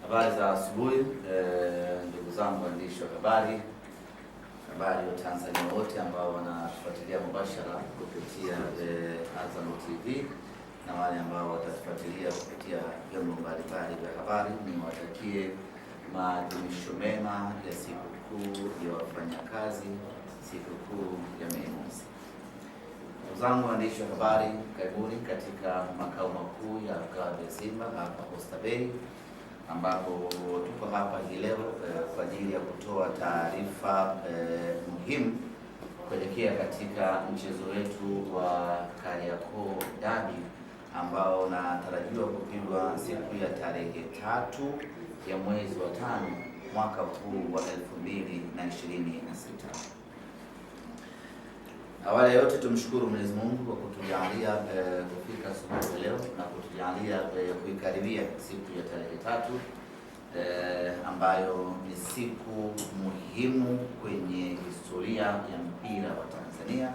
Habari za asubuhi ndugu zangu waandishi wa habari wa Tanzania wote ambao wanatufuatilia mubashara kupitia Azam TV na wale ambao watatufuatilia kupitia vyombo mbalimbali vya habari. Niwatakie maadhimisho mema ya sikukuu ya wafanyakazi, sikukuu ya Mei Mosi. Ndugu zangu waandishi wa habari, karibuni katika makao makuu ya klabu ya Simba hapa Oysterbay, ambapo tuko hapa hii leo kwa ajili ya kutoa taarifa muhimu kuelekea katika mchezo wetu wa Kariakoo Derby ambao unatarajiwa kupigwa siku ya tarehe 3 ya mwezi wa 5 mwaka huu wa 2026. Awali yote tumshukuru Mwenyezi Mungu kwa kutujalia kufika asubuhi leo na kutujalia kuikaribia siku ya tarehe 3 ambayo ni siku muhimu kwenye historia ya mpira wa Tanzania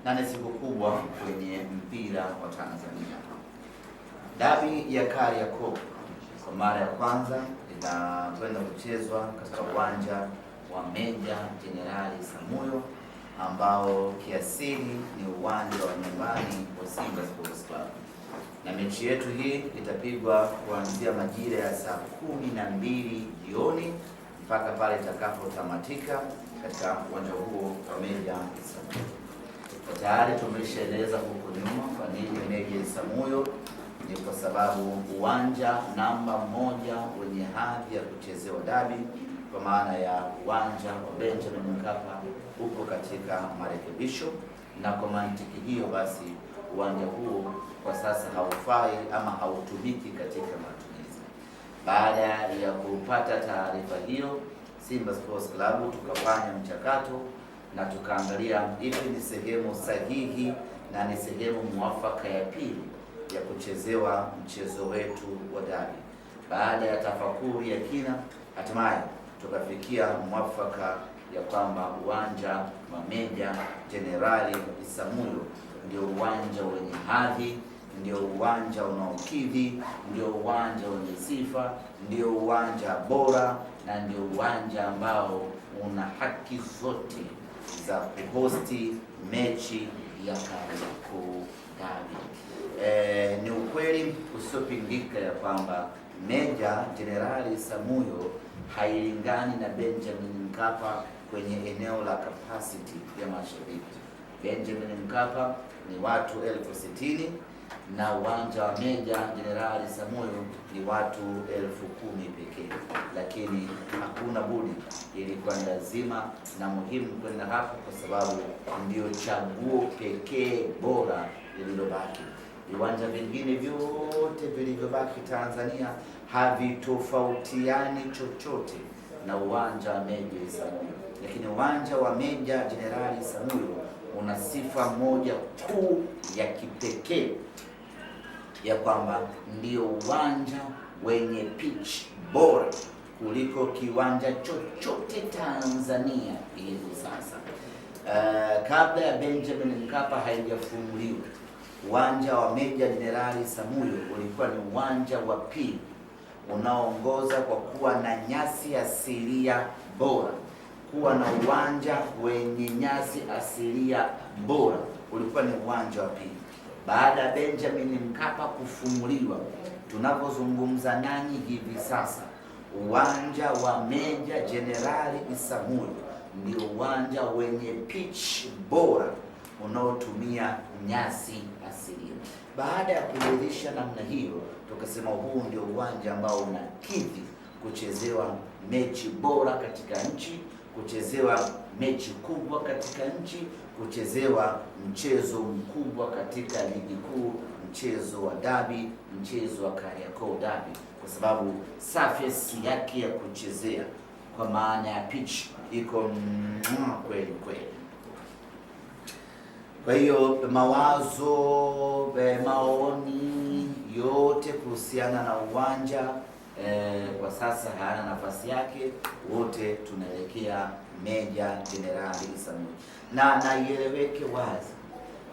na ni siku kubwa kwenye mpira wa Tanzania. Dabi ya Kariakoo kwa mara ya kwanza inakwenda kuchezwa katika uwanja wa Meja Jenerali Samuyo ambao kiasili ni uwanja wa nyumbani wa Simba Sports Club, na mechi yetu hii itapigwa kuanzia majira ya saa 12 jioni mpaka pale itakapotamatika katika uwanja huo wa Meja Samuyo. Tayari tumeshaeleza huko nyuma kwa nini Meja Samuyo. Ni kwa sababu uwanja namba 1 wenye hadhi ya kuchezewa dabi kwa maana ya uwanja wa Benjamin Mkapa upo katika marekebisho, na kwa mantiki hiyo basi uwanja huo kwa sasa haufai ama hautumiki katika matumizi. Baada ya kupata taarifa hiyo, Simba Sports Club tukafanya mchakato na tukaangalia ipi ni sehemu sahihi na ni sehemu mwafaka ya pili ya kuchezewa mchezo wetu wa dabi. Baada ya tafakuri ya kina, hatimaye tukafikia mwafaka ya kwamba uwanja wa Meja Jenerali Samuyo ndio uwanja wenye hadhi, ndio uwanja unaokidhi, ndio uwanja wenye sifa, ndio uwanja bora na ndio uwanja ambao una haki zote za kuhosti mechi ya Kariakoo Derby. Ni ukweli usiopingika ya kwamba Meja Jenerali Samuyo hailingani na Benjamin Mkapa kwenye eneo la capacity ya mashabiki. Benjamin Mkapa ni watu 60,000 na uwanja wa Meja Jenerali Samuyo ni watu 10,000 pekee, lakini hakuna budi, ilikuwa lazima na muhimu kwenda hapo kwa sababu ndio chaguo pekee bora lililobaki. Viwanja vingine vyote vilivyobaki Tanzania havitofautiani chochote na uwanja wa Meja Samuyo, lakini uwanja wa Meja Jenerali Samuyo una sifa moja kuu ya kipekee ya kwamba ndio uwanja wenye pitch bora kuliko kiwanja chochote Tanzania hivi sasa. Kabla ya Benjamin Mkapa haijafunguliwa, uwanja wa Meja Jenerali Samuyo ulikuwa ni uwanja wa pili unaoongoza kwa kuwa na nyasi asilia bora, kuwa na uwanja wenye nyasi asilia bora, ulikuwa ni uwanja wa pili. Baada ya Benjamin Mkapa kufunguliwa, tunapozungumza nanyi hivi sasa, uwanja wa Meja Jenerali Samuyo ndio uwanja wenye pitch bora unaotumia nyasi asilia. Baada ya kuridhisha namna hiyo, tukasema huu ndio uwanja ambao unakidhi kuchezewa mechi bora katika nchi, kuchezewa mechi kubwa katika nchi, kuchezewa mchezo mkubwa katika ligi kuu, mchezo wa dabi, mchezo wa Kariakoo Derby, kwa sababu surface yake ya kuchezea kwa maana ya pitch iko kweli kweli. Kwa hiyo mawazo, maoni yote kuhusiana na uwanja kwa sasa hayana nafasi yake. Wote tunaelekea Meja Jenerali Samuyo, na ieleweke wazi,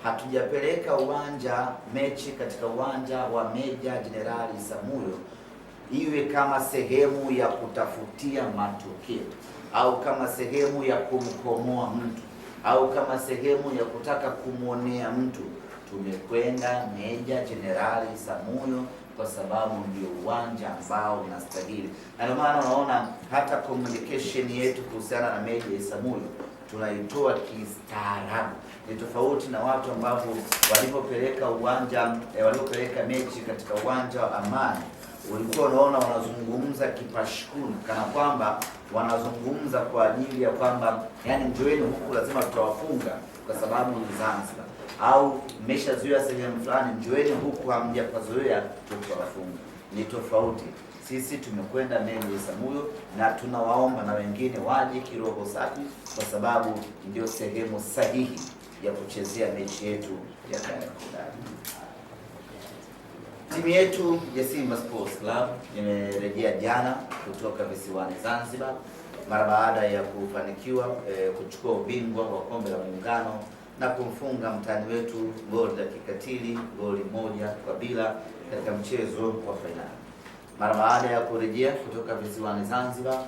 hatujapeleka uwanja mechi katika uwanja wa Meja Jenerali Samuyo iwe kama sehemu ya kutafutia matokeo au kama sehemu ya kumkomoa mtu au kama sehemu ya kutaka kumwonea mtu. Tumekwenda Meja Jenerali Isamuhyo kwa sababu ndio uwanja ambao unastahili, na ndio maana unaona hata communication yetu kuhusiana na Meja Isamuhyo tunaitoa kistaarabu. Ni tofauti na watu ambao walipopeleka mechi katika uwanja wa Amani, ulikuwa unaona wanazungumza kipashkuni, kana kwamba wanazungumza kwa ajili ya kwamba yani njoeni huku lazima tutawafunga kwa sababu ni Zanzibar, au mmeshazuia sehemu fulani, njoeni huku hamjapazoea tutawafunga. Ni tofauti. Sisi tumekwenda Meja Isamuhyo na tunawaomba na wengine waje kiroho safi, kwa sababu ndio sehemu sahihi ya kuchezea mechi yetu ya Kariakoo Derby. Timu yetu ya Simba Sports Club imerejea jana kutoka visiwani Zanzibar mara baada ya kufanikiwa kuchukua ubingwa wa kombe la Muungano na kumfunga mtani wetu goli la kikatili, goli 1-0 katika mchezo wa fainali. Mara baada ya kurejea kutoka visiwani Zanzibar,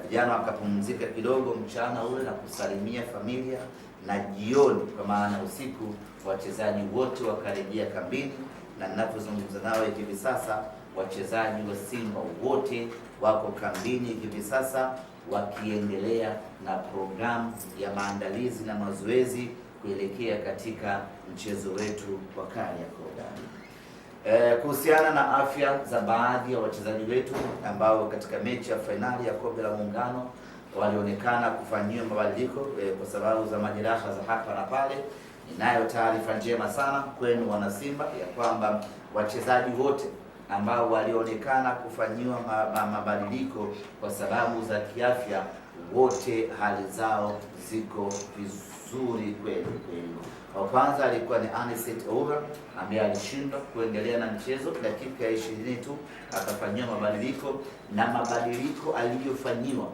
vijana wakapumzika kidogo mchana ule na kusalimia familia, na jioni kwa maana usiku wachezaji wote wakarejea kambini, na ninapozungumza nawe hivi sasa wachezaji wa Simba wote wako kambini hivi sasa wakiendelea na programu ya maandalizi na mazoezi kuelekea katika mchezo wetu wa Kariakoo Derby. Kuhusiana na afya za baadhi ya wachezaji wetu ambao katika mechi ya fainali ya kombe la Muungano walionekana kufanyiwa mabadiliko kwa sababu za majeraha za hapa na pale, ninayo taarifa njema sana kwenu wana Simba ya kwamba wachezaji wote ambao walionekana kufanyiwa mabadiliko kwa sababu za kiafya, wote hali zao ziko vizuri kweli kweli. Wa kwanza alikuwa ni Anicet Oura ambaye alishindwa kuendelea na mchezo, dakika ya 20 tu akafanyiwa mabadiliko, na mabadiliko aliyofanyiwa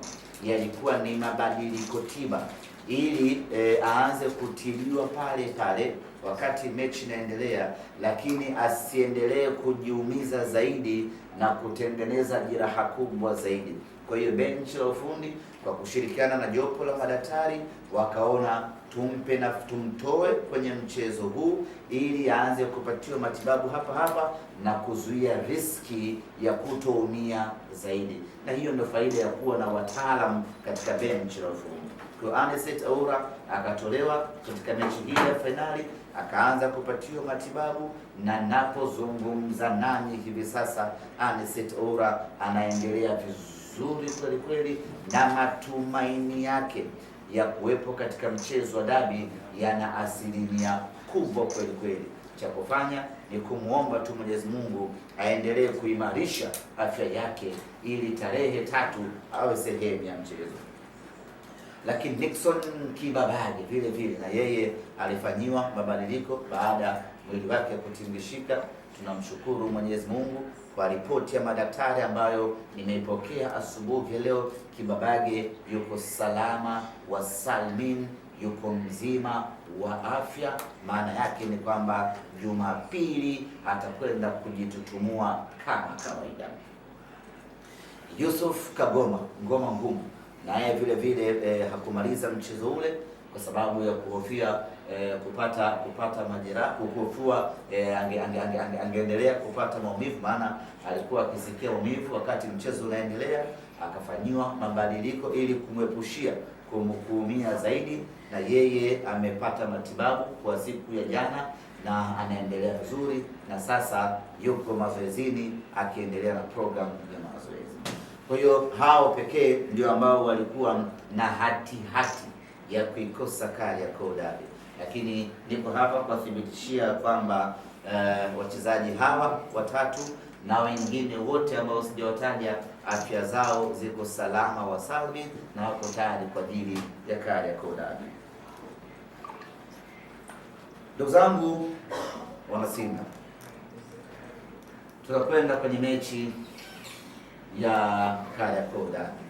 yalikuwa ni mabadiliko tiba ili aanze kutiliwa pale pale wakati mechi inaendelea, lakini asiendelee kujiumiza zaidi na kutengeneza jeraha kubwa zaidi. Kwa hiyo benchi la ufundi kwa kushirikiana na jopo la madaktari wakaona tumpe na tumtoe kwenye mchezo huu ili aanze kupatiwa matibabu hapa hapa na kuzuia riski ya kutoumia zaidi, na hiyo ndio faida ya kuwa na wataalamu katika benchi la ufundi. Kwa Anicet Oura akatolewa katika mechi hii ya fainali, akaanza kupatiwa matibabu, na napozungumza nani hivi sasa Anicet Oura anaendelea vizuri kweli kweli, na matumaini yake ya kuwepo katika mchezo wa dabi yana asilimia kubwa kweli kweli. Cha kufanya ni kumwomba tu Mwenyezi Mungu aendelee kuimarisha afya yake ili tarehe 3 awe sehemu ya mchezo. Lakini Nixon Kibabage vile vile na yeye alifanyiwa mabadiliko baada ya mwili wake kutingishika. Tunamshukuru Mwenyezi Mungu kwa ripoti ya madaktari ambayo nimeipokea asubuhi leo. Kibabage yuko salama wa salmin, yuko mzima wa afya. Maana yake ni kwamba Jumapili atakwenda kujitutumua kama kawaida. Yusuf Kagoma, ngoma ngumu, naye vile vile hakumaliza mchezo ule kwa sababu ya kuhofia kupata majeraha, kuhofia angeendelea kupata maumivu, maana alikuwa akisikia maumivu wakati mchezo unaendelea. Akafanyiwa mabadiliko ili kumwepushia kuumia zaidi, na yeye amepata matibabu kwa siku ya jana na anaendelea vizuri, na sasa yuko mazoezini akiendelea na programu ya mazoezi. Kwa hiyo hao pekee ndio ambao walikuwa na hati ya kuikosa Kariakoo Derby, lakini niko hapa kuwathibitishia kwamba wachezaji hawa watatu na wengine wote ambao sijawataja afya zao ziko salama wa salmi na wako tayari kwa ajili ya Kariakoo Derby. Ndugu zangu wana Simba, tutakwenda kwenye mechi ya Kariakoo Derby.